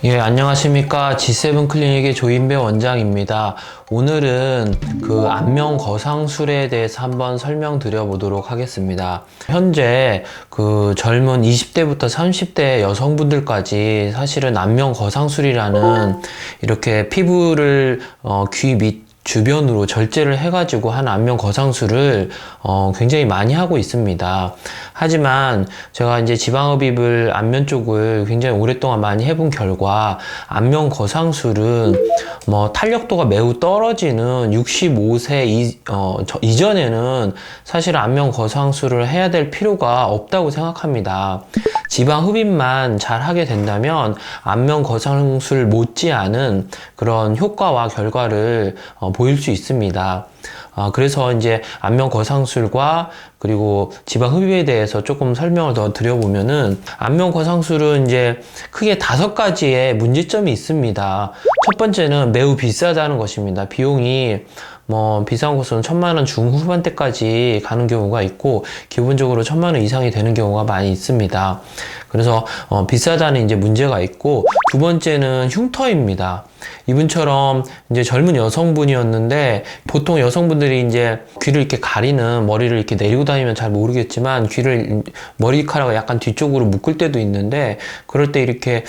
예, 안녕하십니까. G7 클리닉의 조인배 원장입니다. 오늘은 그 안면 거상술에 대해서 한번 설명드려 보도록 하겠습니다. 현재 그 젊은 20대부터 30대 여성분들까지 사실은 안면 거상술이라는 이렇게 피부를 귀 밑 주변으로 절제를 해가지고 한 안면 거상술을 굉장히 많이 하고 있습니다. 하지만 제가 이제 지방흡입을 안면 쪽을 굉장히 오랫동안 많이 해본 결과 안면 거상술은 뭐 탄력도가 매우 떨어지는 65세 이전에는 사실 안면 거상술을 해야 될 필요가 없다고 생각합니다. 지방흡입만 잘 하게 된다면 안면 거상술 못지않은 그런 효과와 결과를 보일 수 있습니다. 그래서 이제 안면 거상술과 그리고 지방 흡입에 대해서 조금 설명을 더 드려보면은 안면 거상술은 이제 크게 5가지의 문제점이 있습니다. 첫 번째는 매우 비싸다는 것입니다. 비용이 뭐 비싼 곳은 1000만원 중후반대까지 가는 경우가 있고 기본적으로 1000만원 이상이 되는 경우가 많이 있습니다. 그래서 비싸다는 이제 문제가 있고, 두 번째는 흉터입니다. 이분처럼 이제 젊은 여성분이었는데 보통 여성분들이 이제 귀를 이렇게 가리는, 머리를 이렇게 내리고 다니면 잘 모르겠지만 귀를 머리카락을 약간 뒤쪽으로 묶을 때도 있는데, 그럴 때 이렇게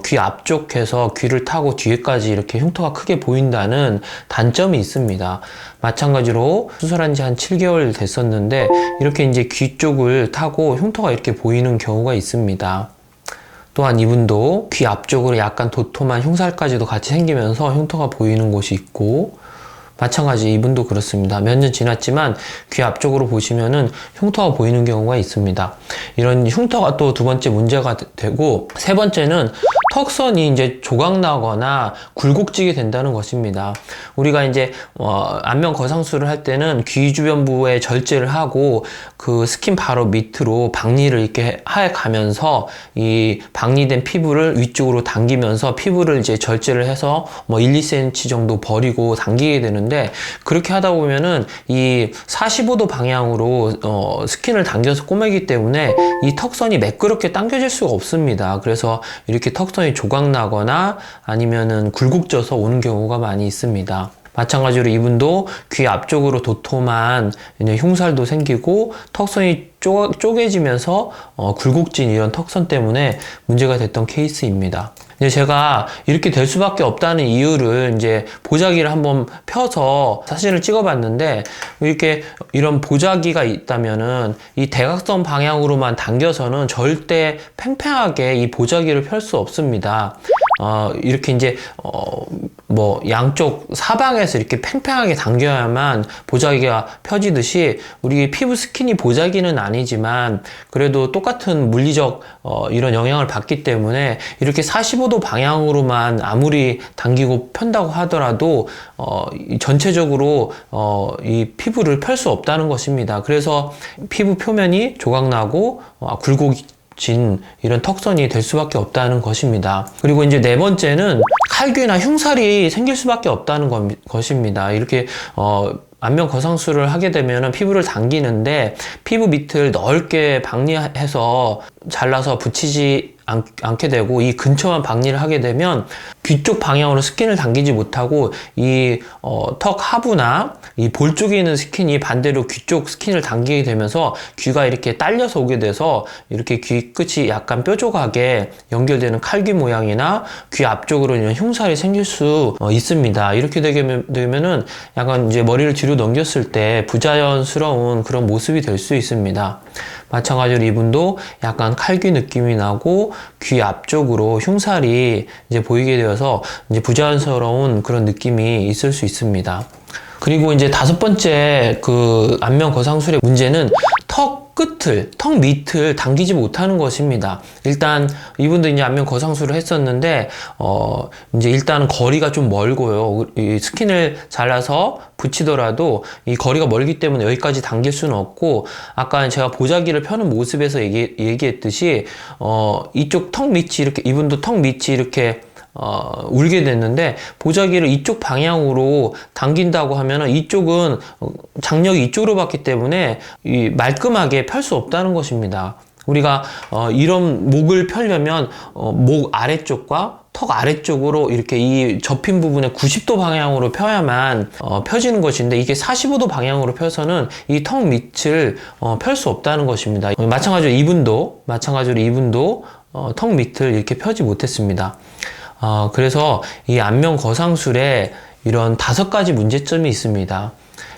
귀 앞쪽에서 귀를 타고 뒤에까지 이렇게 흉터가 크게 보인다는 단점이 있습니다. 마찬가지로 수술한 지 한 7개월 됐었는데 이렇게 이제 귀 쪽을 타고 흉터가 이렇게 보이는 경우가 있습니다. 또한 이분도 귀 앞쪽으로 약간 도톰한 흉살까지도 같이 생기면서 흉터가 보이는 곳이 있고, 마찬가지 이분도 그렇습니다. 몇 년 지났지만 귀 앞쪽으로 보시면은 흉터가 보이는 경우가 있습니다. 이런 흉터가 또 두 번째 문제가 되고, 세 번째는 턱선이 이제 조각나거나 굴곡지게 된다는 것입니다. 우리가 이제 안면 거상술을 할 때는 귀 주변부에 절제를 하고 그 스킨 바로 밑으로 박리를 이렇게 해 가면서 이 박리된 피부를 위쪽으로 당기면서 피부를 이제 절제를 해서 뭐 1, 2cm 정도 버리고 당기게 되는데, 그렇게 하다 보면은 이 45도 방향으로 스킨을 당겨서 꼬매기 때문에 이 턱선이 매끄럽게 당겨질 수가 없습니다. 그래서 이렇게 턱선이 조각나거나 아니면은 굴곡져서 오는 경우가 많이 있습니다. 마찬가지로 이분도 귀 앞쪽으로 도톰한 흉살도 생기고 턱선이 쪼개지면서 굴곡진 이런 턱선 때문에 문제가 됐던 케이스입니다. 이제 제가 이렇게 될 수밖에 없다는 이유를 이제 보자기를 한번 펴서 사진을 찍어봤는데, 이렇게 이런 보자기가 있다면은 이 대각선 방향으로만 당겨서는 절대 팽팽하게 이 보자기를 펼 수 없습니다. 이렇게 이제 뭐 양쪽 사방에서 이렇게 팽팽하게 당겨야만 보자기가 펴지듯이 우리 피부 스킨이 보자기는 아니지만 그래도 똑같은 물리적 이런 영향을 받기 때문에 이렇게 45도 방향으로만 아무리 당기고 편다고 하더라도 전체적으로 이 피부를 펼 수 없다는 것입니다. 그래서 피부 표면이 조각나고 굴곡진 이런 턱선이 될 수밖에 없다는 것입니다. 그리고 이제 네 번째는 칼귀나 흉살이 생길 수밖에 없다는 것입니다. 이렇게 안면 거상술을 하게 되면 피부를 당기는데 피부 밑을 넓게 박리해서 잘라서 붙이지 않게 되고, 이 근처만 박리를 하게 되면 귀 쪽 방향으로 스킨을 당기지 못하고 이 턱 하부나 이 볼 쪽에 있는 스킨이 반대로 귀 쪽 스킨을 당기게 되면서 귀가 이렇게 딸려서 오게 돼서 이렇게 귀 끝이 약간 뾰족하게 연결되는 칼귀 모양이나 귀 앞쪽으로 이런 흉살이 생길 수 있습니다. 이렇게 되면은 약간 이제 머리를 뒤로 넘겼을 때 부자연스러운 그런 모습이 될 수 있습니다. 마찬가지로 이분도 약간 칼귀 느낌이 나고 귀 앞쪽으로 흉살이 이제 보이게 되어서 이제 부자연스러운 그런 느낌이 있을 수 있습니다. 그리고 이제 5번째 그 안면 거상술의 문제는 턱 밑을 당기지 못하는 것입니다. 일단 이분도 이제 안면 거상술을 했었는데 이제 일단은 거리가 좀 멀고요. 이 스킨을 잘라서 붙이더라도 이 거리가 멀기 때문에 여기까지 당길 수는 없고, 아까 제가 보자기를 펴는 모습에서 얘기했듯이 이쪽 턱 밑이 이렇게, 이분도 턱 밑이 이렇게 울게 됐는데 보자기를 이쪽 방향으로 당긴다고 하면은 이쪽은 장력이 이쪽으로 받기 때문에 이 말끔하게 펼 수 없다는 것입니다. 우리가 이런 목을 펴려면 목 아래쪽과 턱 아래쪽으로 이렇게 이 접힌 부분에 90도 방향으로 펴야만 펴지는 것인데, 이게 45도 방향으로 펴서는 이 턱 밑을 펼 수 없다는 것입니다. 마찬가지로 이분도 턱 밑을 이렇게 펴지 못했습니다. 그래서 이 안면 거상술에 이런 5가지 문제점이 있습니다.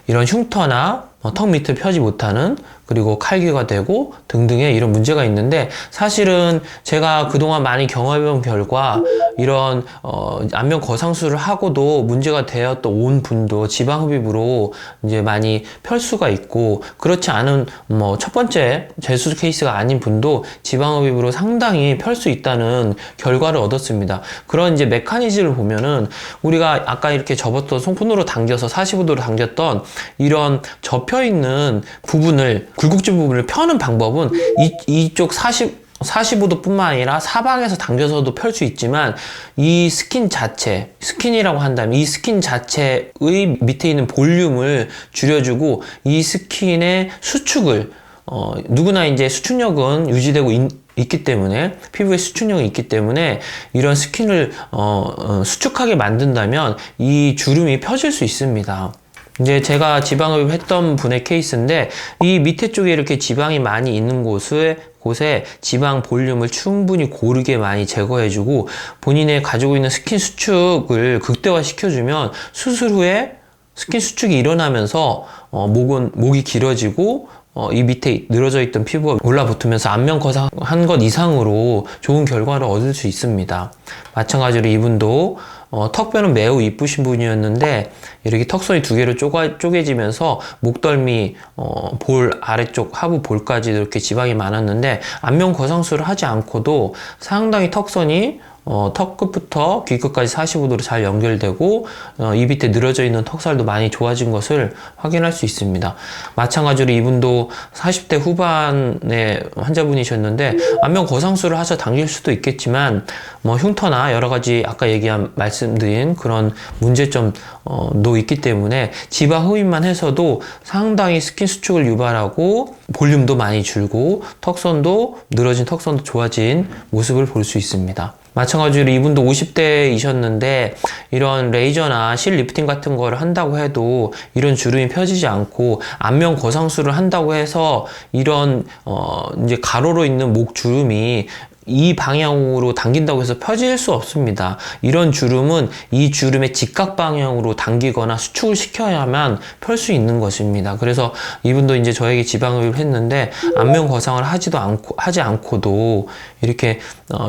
이런 흉터나 턱 밑을 펴지 못하는, 그리고 칼귀가 되고 등등의 이런 문제가 있는데, 사실은 제가 그동안 많이 경험해본 결과 이런 안면 거상술을 하고도 문제가 되었던 온 분도 지방흡입으로 이제 많이 펼 수가 있고, 그렇지 않은 첫 번째 재수 케이스가 아닌 분도 지방흡입으로 상당히 펼 수 있다는 결과를 얻었습니다. 그런 이제 메커니즘을 보면은, 우리가 아까 이렇게 접었던 손으로 당겨서 45도로 당겼던 이런 접혀 있는 부분을, 굴곡질 부분을 펴는 방법은 이쪽 45도 뿐만 아니라 사방에서 당겨서도 펼 수 있지만, 이 스킨 자체, 스킨이라고 한다면 이 스킨 자체의 밑에 있는 볼륨을 줄여주고, 이 스킨의 수축을, 누구나 이제 수축력은 유지되고 있기 때문에, 피부에 수축력이 있기 때문에 이런 스킨을 수축하게 만든다면 이 주름이 펴질 수 있습니다. 이제 제가 지방흡입 했던 분의 케이스인데, 이 밑에 쪽에 이렇게 지방이 많이 있는 곳에 지방 볼륨을 충분히 고르게 많이 제거해주고, 본인의 가지고 있는 스킨 수축을 극대화 시켜주면 수술 후에 스킨 수축이 일어나면서 목이 길어지고, 이 밑에 늘어져 있던 피부가 올라붙으면서 안면 거상한 것 이상으로 좋은 결과를 얻을 수 있습니다. 마찬가지로 이분도 턱뼈는 매우 이쁘신 분이었는데, 이렇게 턱선이 2개로 쪼개지면서 목덜미, 볼 아래쪽 하부 볼까지 이렇게 지방이 많았는데, 안면 거상술을 하지 않고도 상당히 턱선이 턱 끝부터 귀 끝까지 45도로 잘 연결되고, 이 밑에 늘어져 있는 턱살도 많이 좋아진 것을 확인할 수 있습니다. 마찬가지로 이분도 40대 후반의 환자분이셨는데, 안면 거상술을 하셔 당길 수도 있겠지만, 흉터나 여러 가지 아까 말씀드린 그런 문제점도 있기 때문에 지방 흡입만 해서도 상당히 스킨 수축을 유발하고, 볼륨도 많이 줄고, 늘어진 턱선도 좋아진 모습을 볼 수 있습니다. 마찬가지로 이분도 50대이셨는데, 이런 레이저나 실 리프팅 같은 거를 한다고 해도 이런 주름이 펴지지 않고, 안면 거상술을 한다고 해서 이런 이제 가로로 있는 목 주름이 이 방향으로 당긴다고 해서 펴질 수 없습니다. 이런 주름은 이 주름의 직각 방향으로 당기거나 수축을 시켜야만 펼 수 있는 것입니다. 그래서 이분도 이제 저에게 지방흡입을 했는데, 안면 거상을 하지 않고도 이렇게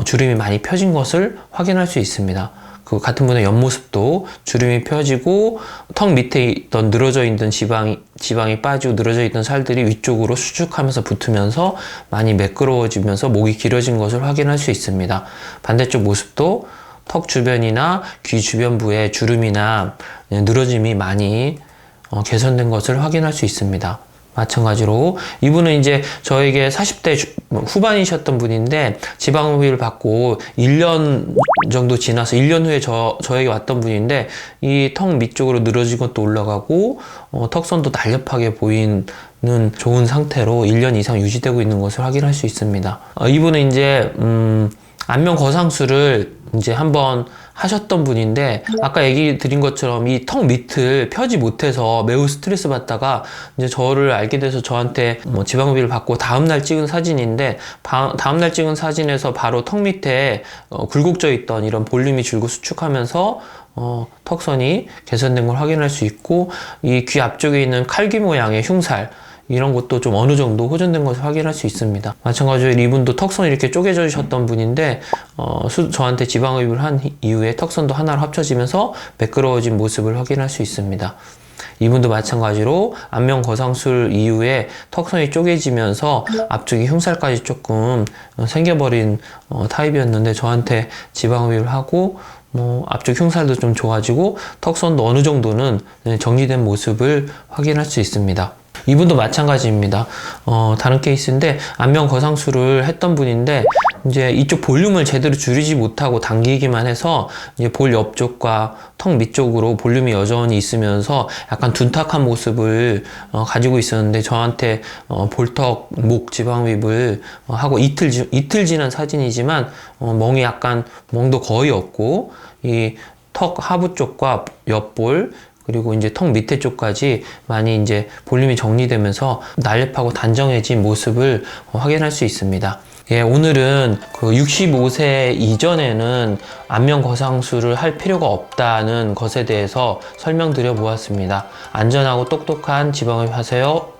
주름이 많이 펴진 것을 확인할 수 있습니다. 그 같은 분의 옆모습도 주름이 펴지고, 턱 밑에 있던 늘어져 있던 지방이 빠지고 늘어져 있던 살들이 위쪽으로 수축하면서 붙으면서 많이 매끄러워지면서 목이 길어진 것을 확인할 수 있습니다. 반대쪽 모습도 턱 주변이나 귀 주변부에 주름이나 늘어짐이 많이 개선된 것을 확인할 수 있습니다. 마찬가지로 이분은 이제 저에게 40대 후반이셨던 분인데, 지방흡입을 받고 1년 정도 지나서 1년 후에 저에게 왔던 분인데, 이 턱 밑쪽으로 늘어진 것도 올라가고, 턱선도 날렵하게 보이는 좋은 상태로 1년 이상 유지되고 있는 것을 확인할 수 있습니다. 이분은 이제 안면 거상술을 이제 한번 하셨던 분인데, 아까 얘기 드린 것처럼 이 턱 밑을 펴지 못해서 매우 스트레스 받다가 이제 저를 알게 돼서 저한테 지방흡입을 받고 다음날 찍은 사진인데, 다음날 찍은 사진에서 바로 턱 밑에 굴곡져 있던 이런 볼륨이 줄고 수축하면서 턱선이 개선된 걸 확인할 수 있고, 이 귀 앞쪽에 있는 칼귀 모양의 흉살, 이런 것도 좀 어느 정도 호전된 것을 확인할 수 있습니다. 마찬가지로 이분도 턱선이 이렇게 쪼개져셨던 분인데, 저한테 지방흡입을 한 이후에 턱선도 하나로 합쳐지면서 매끄러워진 모습을 확인할 수 있습니다. 이분도 마찬가지로 안면 거상술 이후에 턱선이 쪼개지면서 앞쪽에 흉살까지 조금 생겨버린 타입이었는데, 저한테 지방흡입을 하고 앞쪽 흉살도 좀 좋아지고 턱선도 어느 정도는 정리된 모습을 확인할 수 있습니다. 이분도 마찬가지입니다. 다른 케이스인데 안면 거상술을 했던 분인데 이제 이쪽 볼륨을 제대로 줄이지 못하고 당기기만 해서 이제 볼 옆쪽과 턱 밑쪽으로 볼륨이 여전히 있으면서 약간 둔탁한 모습을 가지고 있었는데 저한테 볼턱, 목 지방흡입을 하고 이틀 지난 사진이지만 멍도 거의 없고 이 턱 하부 쪽과 옆볼 그리고 이제 턱 밑에 쪽까지 많이 이제 볼륨이 정리되면서 날렵하고 단정해진 모습을 확인할 수 있습니다. 예, 오늘은 그 65세 이전에는 안면 거상술을 할 필요가 없다는 것에 대해서 설명드려 보았습니다. 안전하고 똑똑한 지방흡입 하세요.